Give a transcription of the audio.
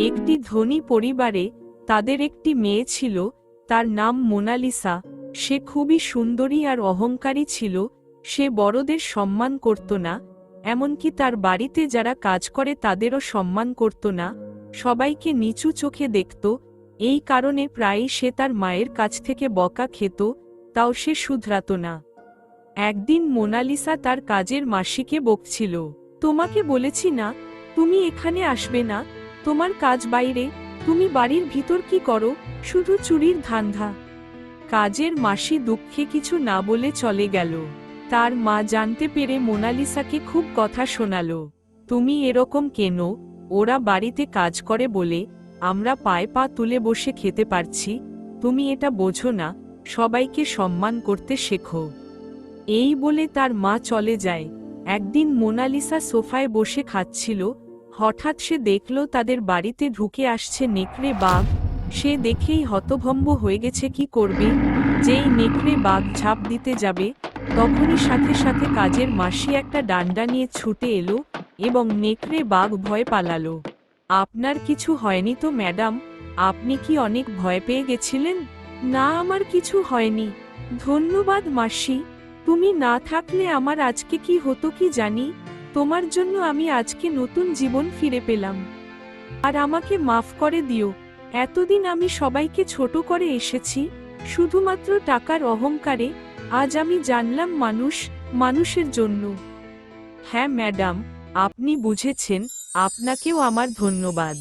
একটি ধনী পরিবারে তাদের একটি মেয়ে ছিল, তার নাম মোনালিসা। সে খুবই সুন্দরী আর অহংকারী ছিল। সে বড়দের সম্মান করত না, এমনকি তার বাড়িতে যারা কাজ করে তাদেরও সম্মান করত না, সবাইকে নিচু চোখে দেখত। এই কারণে প্রায়ই সে তার মায়ের কাছ থেকে বকা খেত, তাও সে শুধরাত না। একদিন মোনালিসা তার কাজের মাসিকে বকছিল, তোমাকে বলেছি না তুমি এখানে আসবে না, তোমার কাজ বাইরে, তুমি বাড়ির ভিতর কি করো, শুধু চুরির ধান্ধা। কাজের মাসি দুঃখে কিছু না বলে চলে গেল। তার মা জানতে পেরে মোনালিসাকে খুব কথা শোনালো, তুমি এরকম কেন, ওরা বাড়িতে কাজ করে বলে আমরা পায়ে পা তুলে বসে খেতে পারছি, তুমি এটা বোঝো না, সবাইকে সম্মান করতে শেখো। এই বলে তার মা চলে যায়। একদিন মোনালিসা সোফায় বসে খাচ্ছিল, হঠাৎ সে দেখল তাদের বাড়িতে ঢুকে আসছে নেকড়ে বাঘ। সে দেখেই হতভম্ব হয়ে গেছে, কি করবে। যেই নেকড়ে বাঘ ঝাঁপ দিতে যাবে, তখনই সাথে সাথে কাজের মাসি একটা ডান্ডা নিয়ে ছুটে এলো এবং নেকড়ে বাঘ ভয় পালালো। আপনার কিছু হয়নি তো ম্যাডাম, আপনি কি অনেক ভয় পেয়ে গেছিলেন? না, আমার কিছু হয়নি, ধন্যবাদ মাসি, তুমি না থাকলে আমার আজকে কি হতো কি জানি, তোমার জন্য আমি আজকে নতুন জীবন ফিরে পেলাম। আর আমাকে মাফ করে দিও, এতদিন আমি সবাইকে ছোট করে এসেছি শুধুমাত্র টাকার অহংকারে, আজ আমি জানলাম মানুষ মানুষের জন্য। হ্যাঁ ম্যাডাম, আপনি বুঝেছেন, আপনাকেও আমার ধন্যবাদ।